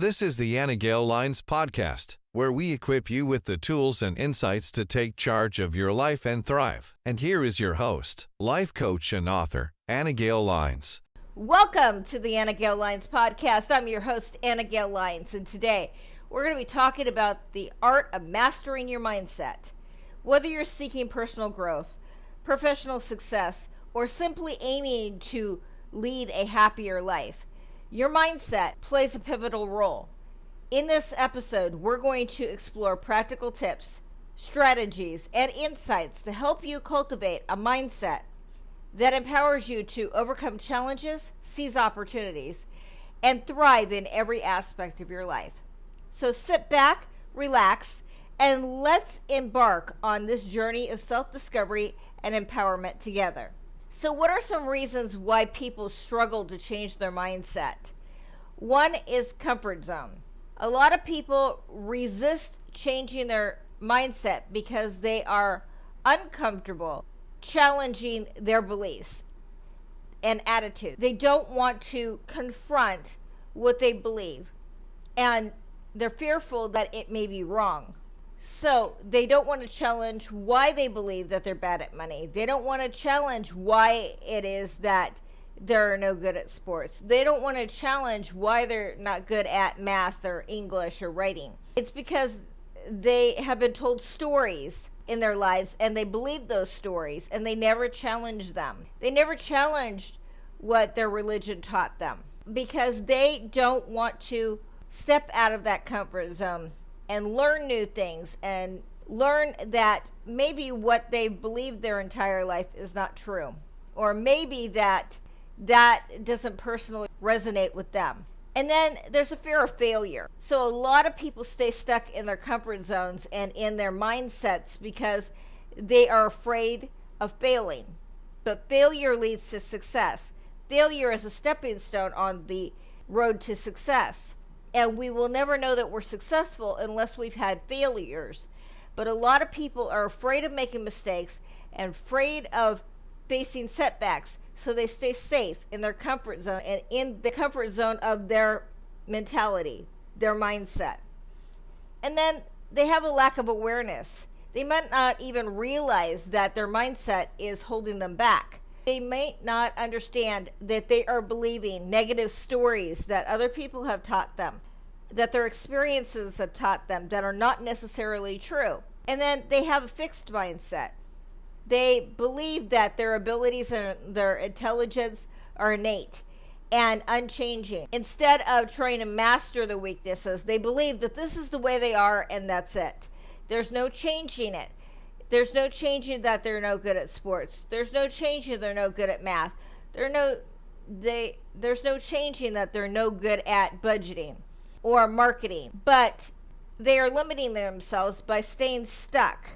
This is the Anna Gale Lines Podcast, where we equip you with the tools and insights to take charge of your life and thrive. And here is your host, life coach and author, Anna Gale Lines. Welcome to the Anna Gale Lines Podcast. I'm your host, Anna Gale Lines, and today we're going to be talking about the art of mastering your mindset. Whether you're seeking personal growth, professional success, or simply aiming to lead a happier life, your mindset plays a pivotal role. In this episode, we're going to explore practical tips, strategies, and insights to help you cultivate a mindset that empowers you to overcome challenges, seize opportunities, and thrive in every aspect of your life. So sit back, relax, and let's embark on this journey of self-discovery and empowerment together. So what are some reasons why people struggle to change their mindset? One is comfort zone. A lot of people resist changing their mindset because they are uncomfortable challenging their beliefs and attitude. They don't want to confront what they believe, and they're fearful that it may be wrong. So they don't want to challenge why they believe that they're bad at money. They don't want to challenge why it is that they're no good at sports. They don't want to challenge why they're not good at math or English or writing. It's because they have been told stories in their lives and they believe those stories and they never challenge them. They never challenged what their religion taught them because they don't want to step out of that comfort zone and learn new things and learn that maybe what they've believed their entire life is not true, or maybe that doesn't personally resonate with them. And then there's a fear of failure. So a lot of people stay stuck in their comfort zones and in their mindsets because they are afraid of failing. But failure leads to success. Failure is a stepping stone on the road to success. And we will never know that we're successful unless we've had failures. But a lot of people are afraid of making mistakes and afraid of facing setbacks. So they stay safe in their comfort zone and in the comfort zone of their mentality, their mindset. And then they have a lack of awareness. They might not even realize that their mindset is holding them back. They might not understand that they are believing negative stories that other people have taught them, that their experiences have taught them that are not necessarily true. And then they have a fixed mindset. They believe that their abilities and their intelligence are innate and unchanging. Instead of trying to master the weaknesses, they believe that this is the way they are and that's it. There's no changing it. There's no changing that they're no good at sports. There's no changing they're no good at math. There's no changing that they're no good at budgeting or marketing. But they are limiting themselves by staying stuck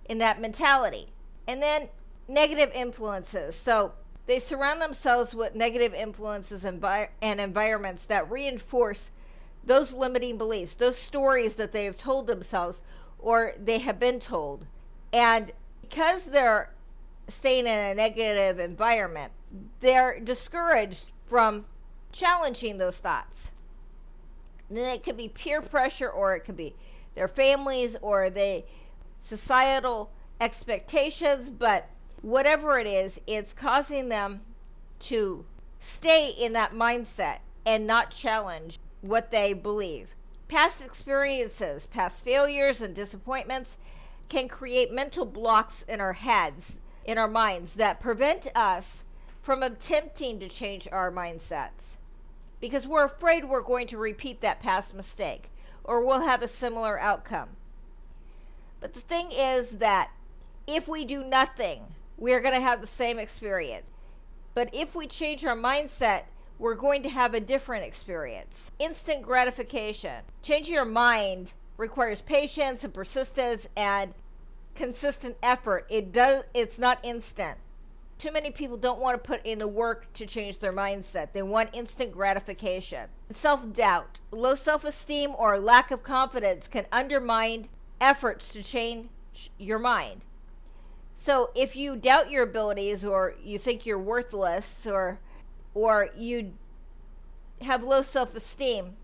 in that mentality. And then negative influences. So they surround themselves with negative influences and environments that reinforce those limiting beliefs, those stories that they have told themselves or they have been told. And because they're staying in a negative environment, they're discouraged from challenging those thoughts. And then it could be peer pressure, or it could be their families or the societal expectations, but whatever it is, it's causing them to stay in that mindset and not challenge what they believe. Past experiences, past failures and disappointments can create mental blocks in our heads, in our minds, that prevent us from attempting to change our mindsets because we're afraid we're going to repeat that past mistake or we'll have a similar outcome. But the thing is that if we do nothing, we're going to have the same experience. But if we change our mindset, we're going to have a different experience. Instant gratification. Changing your mind requires patience and persistence and consistent effort. It's not instant. Too many people don't want to put in the work to change their mindset. They want instant gratification. Self-doubt, low self-esteem, or lack of confidence can undermine efforts to change your mind. So if you doubt your abilities, or you think you're worthless, or you have low self-esteem,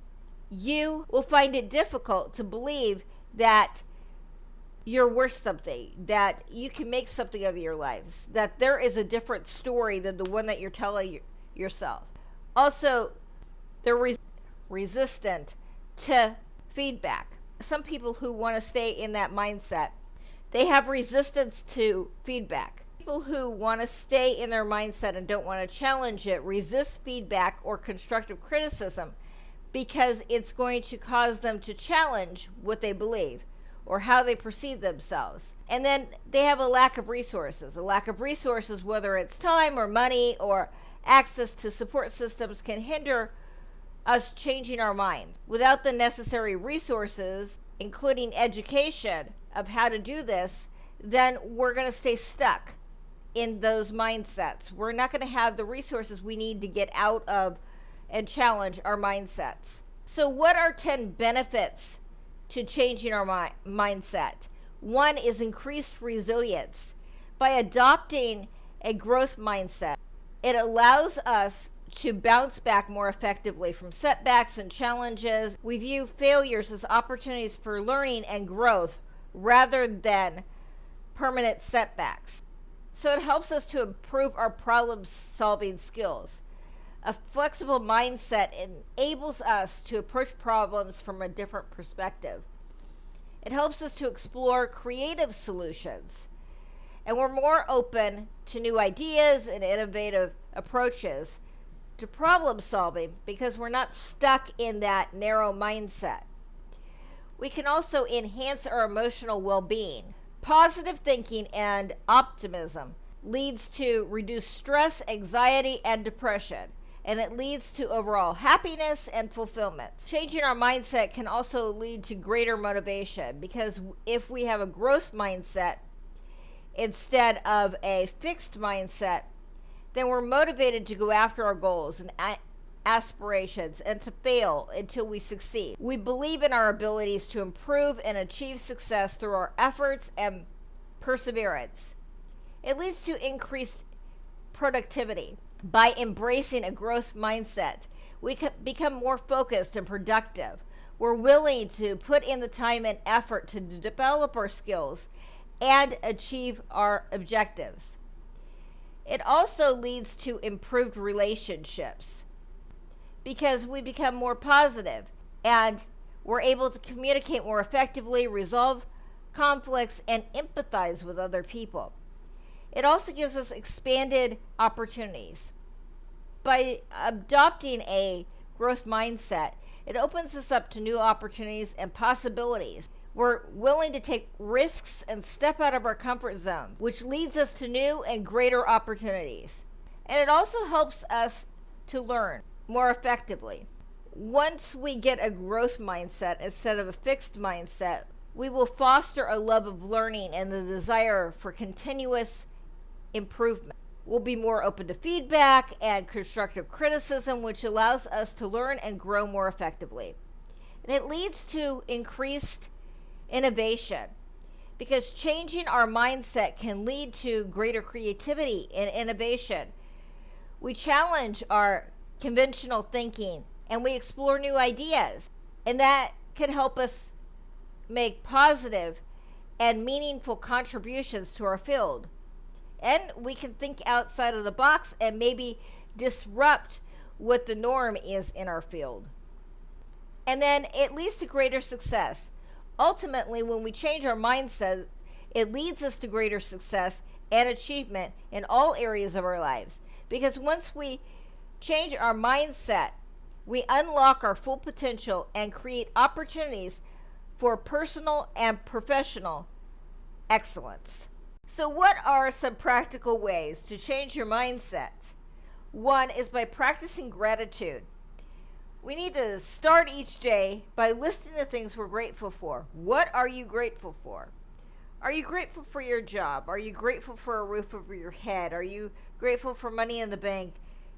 you will find it difficult to believe that you're worth something, that you can make something of your lives, that there is a different story than the one that you're telling yourself. Also, they're resistant to feedback. Some people who want to stay in that mindset, they have resistance to feedback. People who want to stay in their mindset and don't want to challenge it resist feedback or constructive criticism because it's going to cause them to challenge what they believe or how they perceive themselves. And then they have a lack of resources. A lack of resources, whether it's time or money or access to support systems, can hinder us changing our minds. Without the necessary resources, including education of how to do this, then we're going to stay stuck in those mindsets. We're not going to have the resources we need to get out of and challenge our mindsets. So what are 10 benefits to changing our mindset? One is increased resilience. By adopting a growth mindset, it allows us to bounce back more effectively from setbacks and challenges. We view failures as opportunities for learning and growth rather than permanent setbacks. So it helps us to improve our problem-solving skills. A flexible mindset enables us to approach problems from a different perspective. It helps us to explore creative solutions. And we're more open to new ideas and innovative approaches to problem solving because we're not stuck in that narrow mindset. We can also enhance our emotional well-being. Positive thinking and optimism leads to reduced stress, anxiety, and depression, and it leads to overall happiness and fulfillment. Changing our mindset can also lead to greater motivation because if we have a growth mindset instead of a fixed mindset, then we're motivated to go after our goals and aspirations and to fail until we succeed. We believe in our abilities to improve and achieve success through our efforts and perseverance. It leads to increased productivity. By embracing a growth mindset, we can become more focused and productive. We're willing to put in the time and effort to develop our skills and achieve our objectives. It also leads to improved relationships because we become more positive and we're able to communicate more effectively, resolve conflicts, and empathize with other people. It also gives us expanded opportunities. By adopting a growth mindset, it opens us up to new opportunities and possibilities. We're willing to take risks and step out of our comfort zones, which leads us to new and greater opportunities. And it also helps us to learn more effectively. Once we get a growth mindset instead of a fixed mindset, we will foster a love of learning and the desire for continuous improvement. We'll be more open to feedback and constructive criticism, which allows us to learn and grow more effectively. And it leads to increased innovation because changing our mindset can lead to greater creativity and innovation. We challenge our conventional thinking and we explore new ideas, and that can help us make positive and meaningful contributions to our field. And we can think outside of the box and maybe disrupt what the norm is in our field. And then it leads to greater success. Ultimately, when we change our mindset, it leads us to greater success and achievement in all areas of our lives. Because once we change our mindset, we unlock our full potential and create opportunities for personal and professional excellence. So what are some practical ways to change your mindset? One is by practicing gratitude. We need to start each day by listing the things we're grateful for. What are you grateful for? Are you grateful for your job? Are you grateful for a roof over your head? Are you grateful for money in the bank?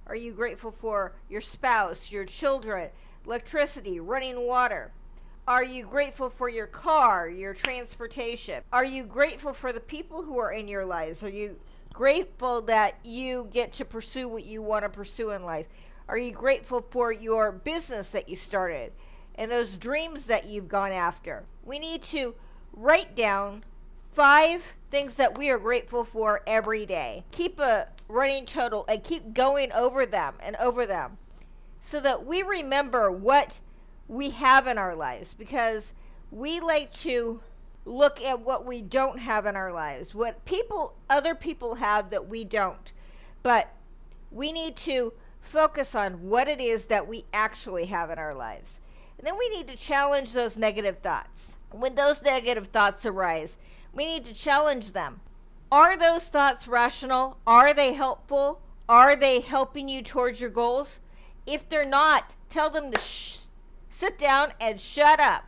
Are you grateful for your spouse, your children, electricity, running water? Are you grateful for your car, your transportation? Are you grateful for the people who are in your lives? Are you grateful that you get to pursue what you want to pursue in life? Are you grateful for your business that you started? and those dreams that you've gone after. We need to write down 5 things that we are grateful for every day. Keep a running total and keep going over them and over them so that we remember what we have in our lives, because we like to look at what we don't have in our lives, what other people have that we don't. But we need to focus on what it is that we actually have in our lives. And then we need to challenge those negative thoughts. When those negative thoughts arise, we need to challenge them. Are those thoughts rational? Are they helpful? Are they helping you towards your goals? If they're not, tell them to sit down and shut up,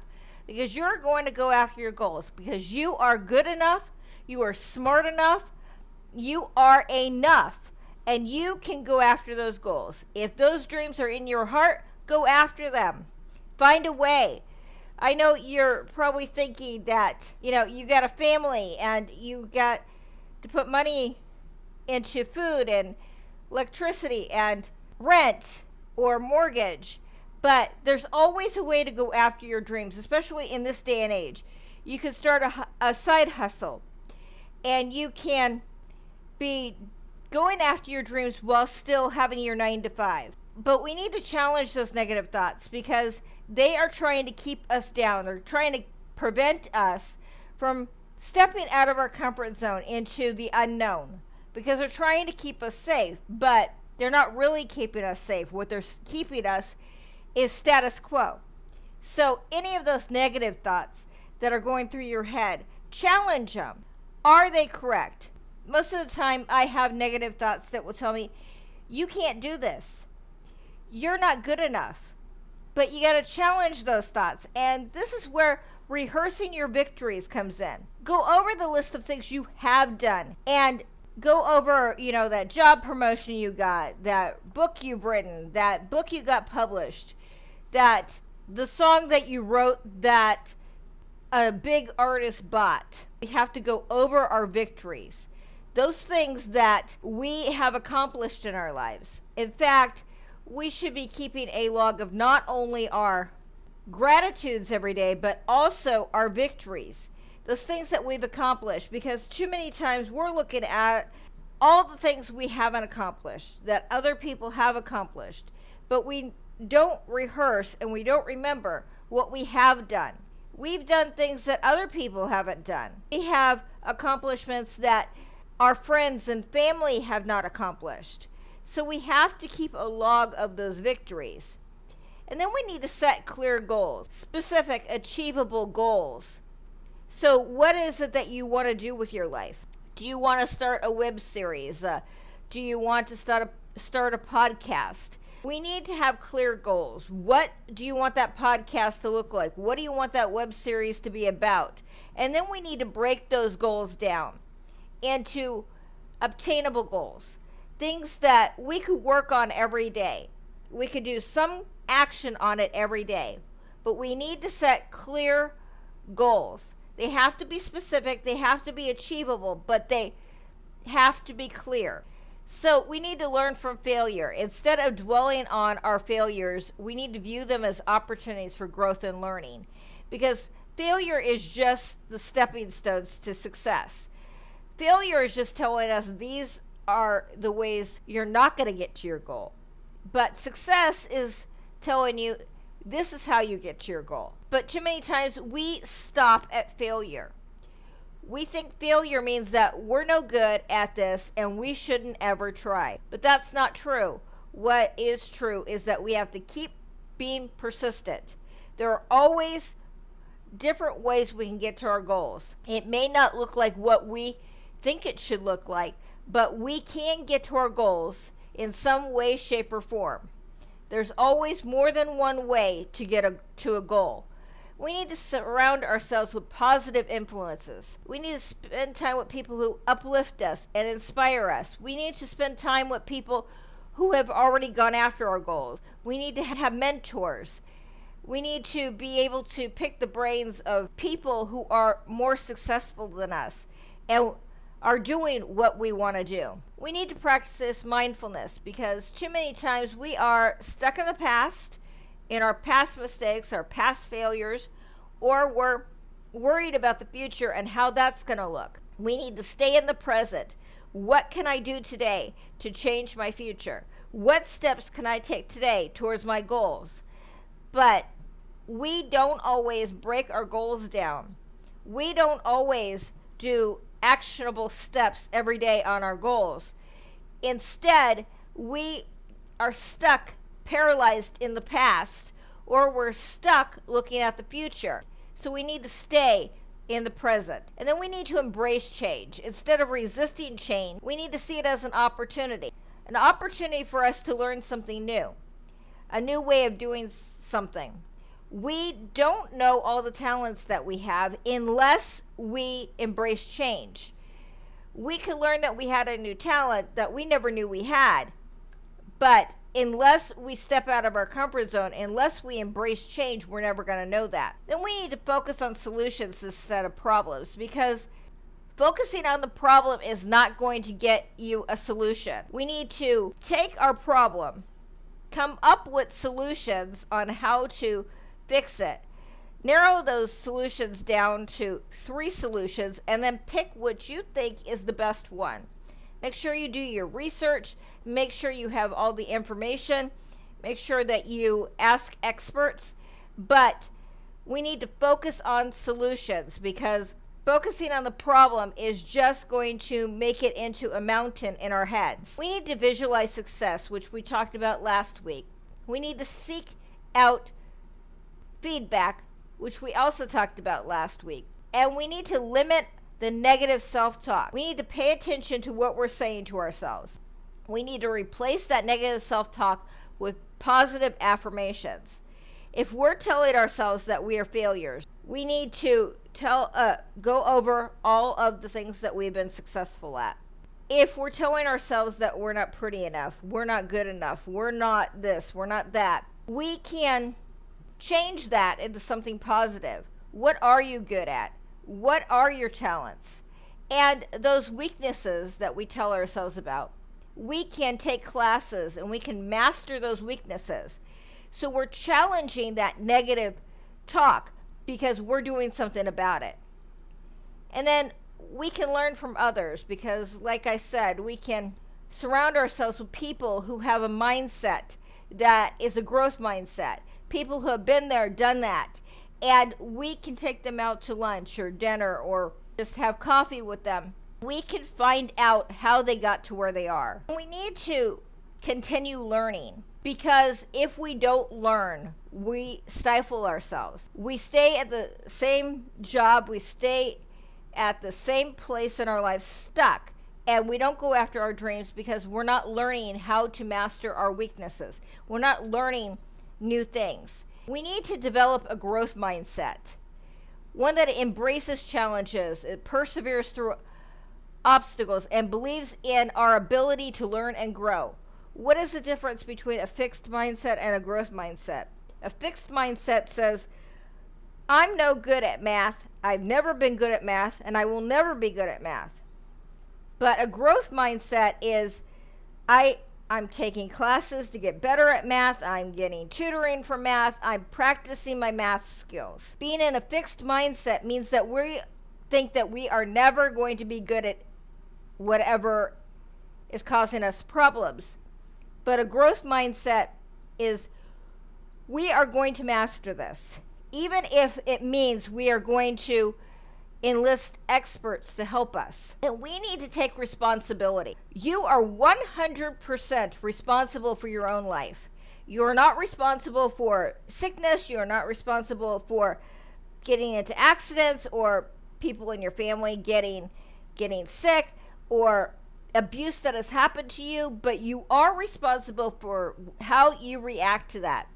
because you're going to go after your goals, because you are good enough, you are smart enough, you are enough, and you can go after those goals. If those dreams are in your heart, go after them. Find a way. I know you're probably thinking that, you got a family and you got to put money into food and electricity and rent or mortgage, but there's always a way to go after your dreams, especially in this day and age. You can start a side hustle, and you can be going after your dreams while still having your 9 to 5. But we need to challenge those negative thoughts, because they are trying to keep us down. They're trying to prevent us from stepping out of our comfort zone into the unknown, because they're trying to keep us safe, but they're not really keeping us safe. What they're keeping us is status quo. So any of those negative thoughts that are going through your head, challenge them. Are they correct? Most of the time I have negative thoughts that will tell me, you can't do this. You're not good enough. But you got to challenge those thoughts. And this is where rehearsing your victories comes in. Go over the list of things you have done and go over, that job promotion you got, that book you've written, that book you got published, that the song that you wrote that a big artist bought. We have to go over our victories. Those things that we have accomplished in our lives. In fact, we should be keeping a log of not only our gratitudes every day, but also our victories. Those things that we've accomplished, because too many times we're looking at all the things we haven't accomplished, that other people have accomplished, but we don't rehearse and we don't remember what we have done. We've done things that other people haven't done. We have accomplishments that our friends and family have not accomplished. So we have to keep a log of those victories. And then we need to set clear goals, specific, achievable goals. So what is it that you want to do with your life? Do you want to start a web series? Do you want to start a podcast? We need to have clear goals. What do you want that podcast to look like? What do you want that web series to be about? And then we need to break those goals down into obtainable goals. Things that we could work on every day. We could do some action on it every day. But we need to set clear goals. They have to be specific, they have to be achievable, but they have to be clear. So we need to learn from failure. Instead of dwelling on our failures, we need to view them as opportunities for growth and learning, because failure is just the stepping stones to success. Failure is just telling us these are the ways you're not going to get to your goal. But success is telling you this is how you get to your goal. But too many times we stop at failure. We think failure means that we're no good at this and we shouldn't ever try. But that's not true. What is true is that we have to keep being persistent. There are always different ways we can get to our goals. It may not look like what we think it should look like, but we can get to our goals in some way, shape, or form. There's always more than one way to get to a goal. We need to surround ourselves with positive influences. We need to spend time with people who uplift us and inspire us. We need to spend time with people who have already gone after our goals. We need to have mentors. We need to be able to pick the brains of people who are more successful than us and are doing what we want to do. We need to practice mindfulness, because too many times we are stuck in the past in our past mistakes, our past failures, or we're worried about the future and how that's going to look. We need to stay in the present. What can I do today to change my future? What steps can I take today towards my goals? But we don't always break our goals down. We don't always do actionable steps every day on our goals. Instead, we are stuck, paralyzed in the past, or we're stuck looking at the future. So we need to stay in the present. And then we need to embrace change. Instead of resisting change, we need to see it as an opportunity for us to learn something new, a new way of doing something. We don't know all the talents that we have unless we embrace change. We could learn that we had a new talent that we never knew we had, but unless we step out of our comfort zone, unless we embrace change, we're never going to know that. Then we need to focus on solutions instead of problems, because focusing on the problem is not going to get you a solution. We need to take our problem, come up with solutions on how to fix it, narrow those solutions down to 3 solutions, and then pick what you think is the best one. Make sure you do your research. Make sure you have all the information. Make sure that you ask experts. But we need to focus on solutions, because focusing on the problem is just going to make it into a mountain in our heads. We need to visualize success, which we talked about last week. We need to seek out feedback, which we also talked about last week. And we need to limit the negative self-talk. We need to pay attention to what we're saying to ourselves. We need to replace that negative self-talk with positive affirmations. If we're telling ourselves that we are failures, we need to go over all of the things that we've been successful at. If we're telling ourselves that we're not pretty enough, we're not good enough, we're not this, we're not that, we can change that into something positive. What are you good at? What are your talents? And those weaknesses that we tell ourselves about, we can take classes and we can master those weaknesses. So we're challenging that negative talk because we're doing something about it. And then we can learn from others because, like I said, we can surround ourselves with people who have a mindset that is a growth mindset. People who have been there, done that, and we can take them out to lunch or dinner or just have coffee with them. We can find out how they got to where they are. We need to continue learning, because if we don't learn, we stifle ourselves. We stay at the same job, we stay at the same place in our life stuck, and we don't go after our dreams because we're not learning how to master our weaknesses. We're not learning new things. We need to develop a growth mindset, one that embraces challenges, it perseveres through obstacles, and believes in our ability to learn and grow. What is the difference between a fixed mindset and a growth mindset? A fixed mindset says, I'm no good at math, I've never been good at math, and I will never be good at math. But a growth mindset is, I'm taking classes to get better at math. I'm getting tutoring for math. I'm practicing my math skills. Being in a fixed mindset means that we think that we are never going to be good at whatever is causing us problems. But a growth mindset is, we are going to master this, even if it means we are going to enlist experts to help us. And we need to take responsibility. You are 100% responsible for your own life. You are not responsible for sickness. You are not responsible for getting into accidents or people in your family getting sick or abuse that has happened to you, but you are responsible for how you react to that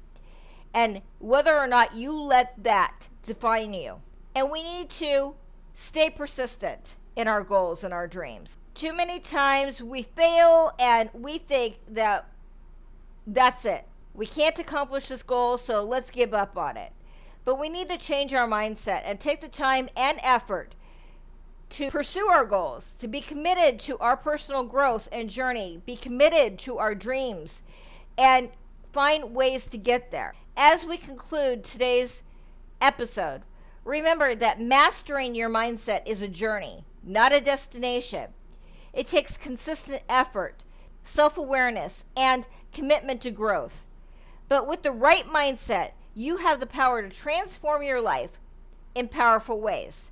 and whether or not you let that define you. And we need to stay persistent in our goals and our dreams. Too many times we fail and we think that that's it. We can't accomplish this goal, so let's give up on it. But we need to change our mindset and take the time and effort to pursue our goals, to be committed to our personal growth and journey, be committed to our dreams, and find ways to get there. As we conclude today's episode, remember that mastering your mindset is a journey, not a destination. It takes consistent effort, self-awareness, and commitment to growth. But with the right mindset, you have the power to transform your life in powerful ways.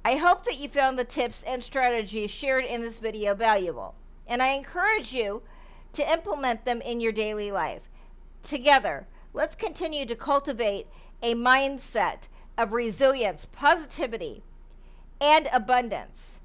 I hope that you found the tips and strategies shared in this video valuable, and I encourage you to implement them in your daily life. Together, let's continue to cultivate a mindset of resilience, positivity, and abundance.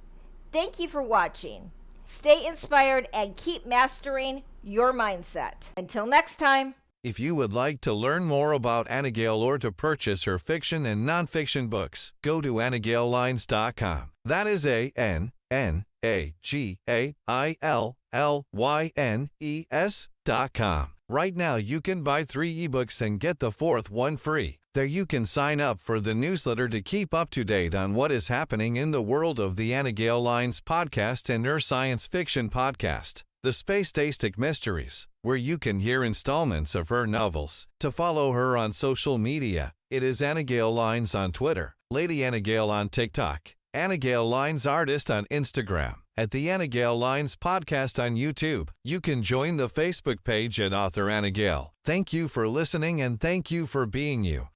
Thank you for watching. Stay inspired and keep mastering your mindset. Until next time. If you would like to learn more about Anna Gale or to purchase her fiction and nonfiction books, go to AnnaGaleLines.com. That is ANNAGAILLYNES.com. Right now, you can buy 3 ebooks and get the 4th one free. There you can sign up for the newsletter to keep up to date on what is happening in the world of the Anna Gale Lines podcast and her science fiction podcast, The Space-Tastic Mysteries, where you can hear installments of her novels. To follow her on social media, it is Anna Gale Lines on Twitter, Lady Anna Gale on TikTok, Anna Gale Lines Artist on Instagram, at the Anna Gale Lines Podcast on YouTube. You can join the Facebook page at Author Anna Gale. Thank you for listening and thank you for being you.